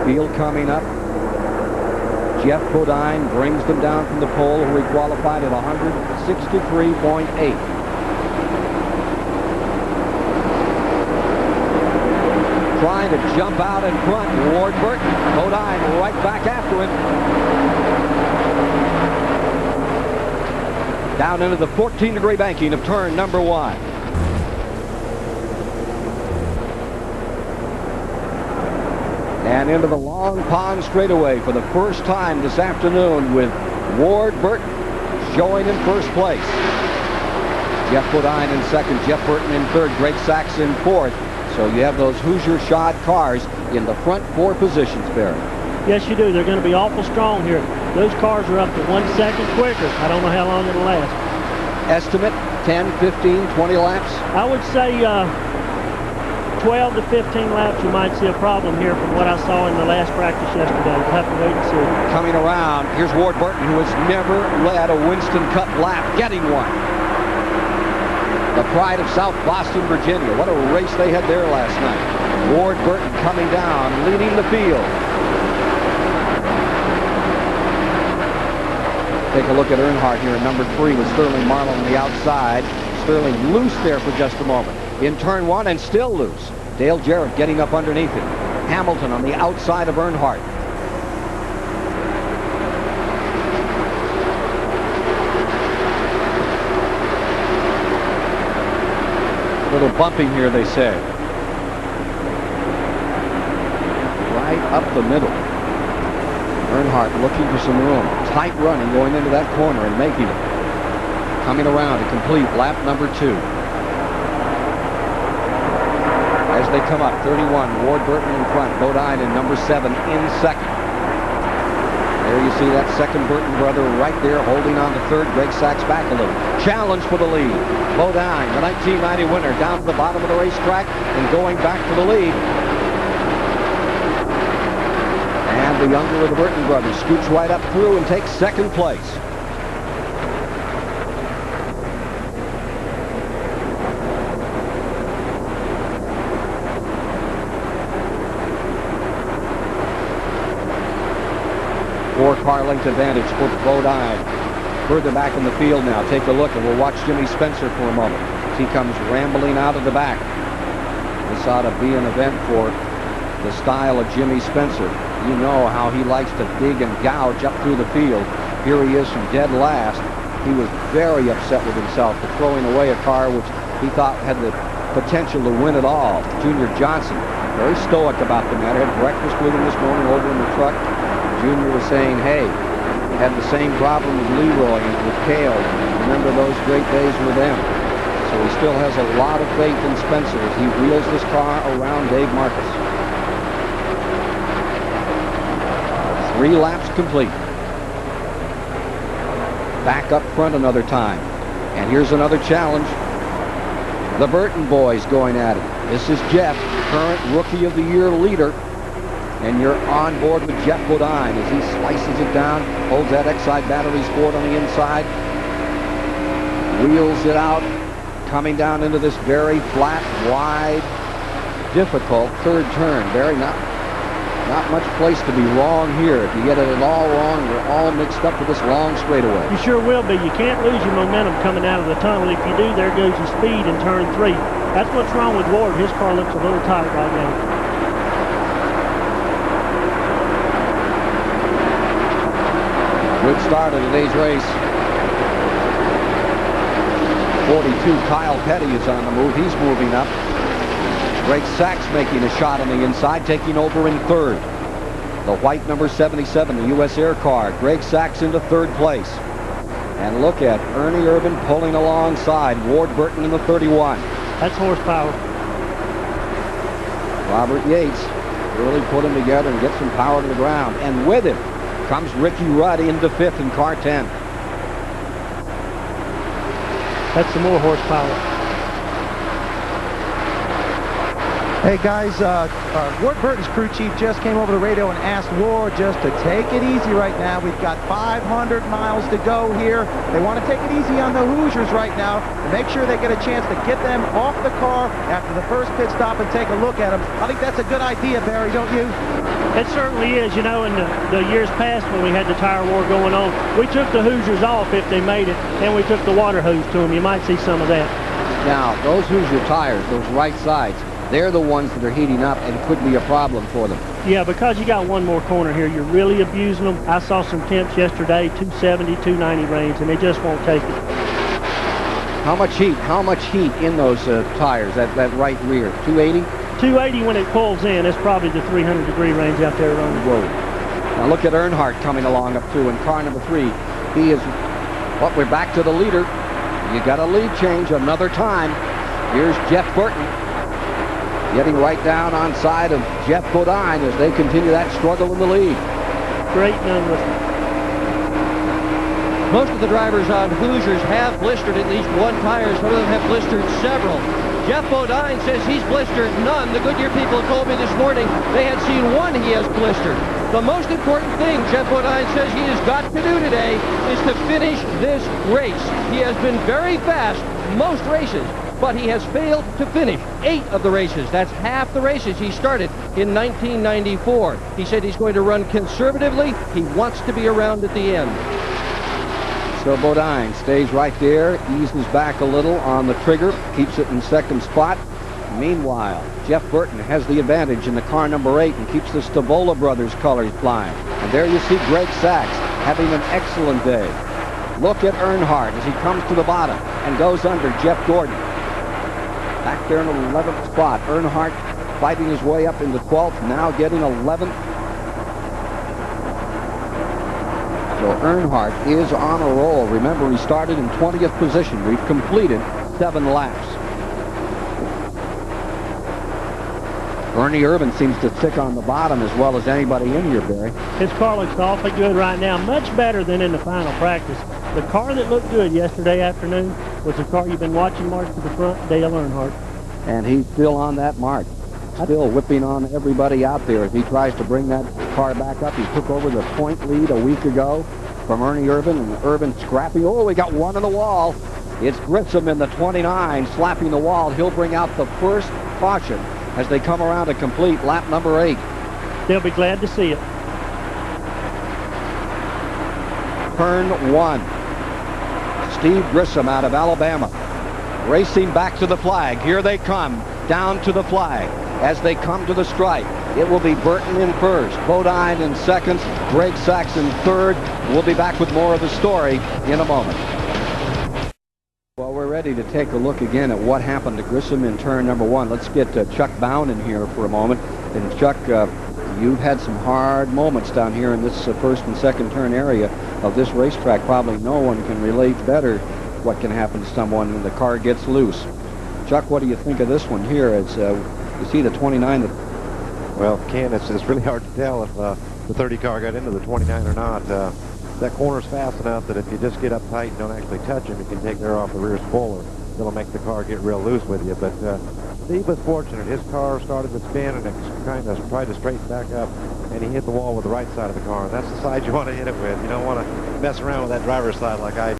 field coming up. Jeff Bodine brings them down from the pole, where he qualified at 163.8. Trying to jump out in front, Ward Burton. Bodine right back after him. Down into the 14-degree banking of turn number 1. And into the long pond straightaway for the first time this afternoon, with Ward Burton showing in first place. Jeff Bodine in second, Jeff Burton in third, Greg Sachs in fourth. So you have those Hoosier shod cars in the front 4 positions, Barry. Yes, you do. They're going to be awful strong here. Those cars are up to 1 second quicker. I don't know how long it'll last. Estimate 10, 15, 20 laps? I would say 12 to 15 laps. You might see a problem here from what I saw in the last practice yesterday. We'll have to wait and see. Coming around, here's Ward Burton, who has never led a Winston Cup lap, getting one. The pride of South Boston, Virginia. What a race they had there last night. Ward Burton coming down, leading the field. Take a look at Earnhardt here in number 3 with Sterling Marlin on the outside. Sterling loose there for just a moment. In turn 1 and still loose. Dale Jarrett getting up underneath him. Hamilton on the outside of Earnhardt. Little bumping here, they say. Right up the middle. Earnhardt looking for some room. Tight running going into that corner and making it. Coming around to complete lap number 2. As they come up, 31, Ward Burton in front. Bodine in number 7 in second. There you see that second Burton brother right there holding on to third. Greg Sachs back a little. Challenge for the lead. Bodine, the 1990 winner, down to the bottom of the racetrack and going back to the lead. And the younger of the Burton brothers scoots right up through and takes second place. Four-car length advantage for Bodine. Further back in the field now. Take a look, and we'll watch Jimmy Spencer for a moment. As he comes rambling out of the back. This ought to be an event for the style of Jimmy Spencer. You know how he likes to dig and gouge up through the field. Here he is from dead last. He was very upset with himself for throwing away a car which he thought had the potential to win it all. Junior Johnson, very stoic about the matter. Had breakfast with him this morning over in the truck. Junior was saying, hey, had the same problem with Leroy and with Cale. Remember those great days with them. So he still has a lot of faith in Spencer as he wheels this car around Dave Marcus. 3 laps complete. Back up front another time. And here's another challenge. The Burton boys going at it. This is Jeff, current Rookie of the Year leader. And you're on board with Jeff Bodine as he slices it down, holds that Exide Batteries Ford on the inside, wheels it out, coming down into this very flat, wide, difficult third turn. Very not much place to be wrong here. If you get it at all wrong, you're all mixed up with this long straightaway. You sure will be. You can't lose your momentum coming out of the tunnel. If you do, there goes your speed in turn 3. That's what's wrong with Ward. His car looks a little tight right now. Good start of today's race. 42, Kyle Petty is on the move. He's moving up. Greg Sachs making a shot on the inside, taking over in third. The white number 77, the U.S. Air car. Greg Sachs into third place. And look at Ernie Irvin pulling alongside Ward Burton in the 31. That's horsepower. Robert Yates really put him together and get some power to the ground. And with him comes Ricky Rudd into 5th in car 10. That's some more horsepower. Hey guys, Ward Burton's crew chief just came over the radio and asked Ward just to take it easy right now. We've got 500 miles to go here. They want to take it easy on the Hoosiers right now and make sure they get a chance to get them off the car after the first pit stop and take a look at them. I think that's a good idea, Barry, don't you? It certainly is. You know, in the years past when we had the tire war going on, we took the Hoosiers off if they made it, and we took the water hose to them. You might see some of that. Now, those Hoosier tires, those right sides, they're the ones that are heating up and could be a problem for them. Yeah, because you got one more corner here, you're really abusing them. I saw some temps yesterday, 270, 290 range, and they just won't take it. How much heat in those tires, that right rear? 280? 280 when it pulls in. It's probably the 300-degree range out there running. Whoa. Now look at Earnhardt coming along up through in car number 3. He is, well, we're back to the leader. You got a lead change another time. Here's Jeff Burton getting right down on side of Jeff Bodine as they continue that struggle in the lead. Great numbers. Most of the drivers on Hoosiers have blistered at least one tire. Some of them have blistered several. Jeff Bodine says he's blistered none. The Goodyear people told me this morning they had seen one he has blistered. The most important thing Jeff Bodine says he has got to do today is to finish this race. He has been very fast most races, but he has failed to finish 8 of the races. That's half the races he started in 1994. He said he's going to run conservatively. He wants to be around at the end. So Bodine stays right there, eases back a little on the trigger, keeps it in second spot. Meanwhile, Jeff Burton has the advantage in the car number 8 and keeps the Stavola brothers colors flying. And there you see Greg Sachs having an excellent day. Look at Earnhardt as he comes to the bottom and goes under Jeff Gordon. Back there in the 11th spot. Earnhardt fighting his way up into 12th, now getting 11th. So Earnhardt is on a roll. Remember, he started in 20th position. We've completed 7 laps. Ernie Irvin seems to stick on the bottom as well as anybody in here, Barry. His car looks awfully good right now, much better than in the final practice. The car that looked good yesterday afternoon was the car you've been watching march to the front, Dale Earnhardt. And he's still on that mark. Still whipping on everybody out there as he tries to bring that car back up. He took over the point lead a week ago from Ernie Irvin, and Irvin scrapping. Oh, we got one on the wall. It's Grissom in the 29 slapping the wall. He'll bring out the first caution as they come around to complete lap number 8. They'll be glad to see it. Turn 1. Steve Grissom out of Alabama racing back to the flag. Here they come down to the flag. As they come to the stripe, it will be Burton in first, Bodine in second, Greg Sachs in third. We'll be back with more of the story in a moment. Well, we're ready to take a look again at what happened to Grissom in turn number 1. Let's get Chuck Bown in here for a moment. And Chuck, you've had some hard moments down here in this first and second turn area of this racetrack. Probably no one can relate better what can happen to someone when the car gets loose. Chuck, what do you think of this one here? As you see the 29 that... Well, Ken, it's really hard to tell if the 30 car got into the 29 or not. That corner's fast enough that if you just get up tight and don't actually touch him, you can take there off the rear spoiler. It'll make the car get real loose with you. But Steve was fortunate. His car started to spin and it kind of tried to straighten back up, and he hit the wall with the right side of the car. And that's the side you want to hit it with. You don't want to mess around with that driver's side like I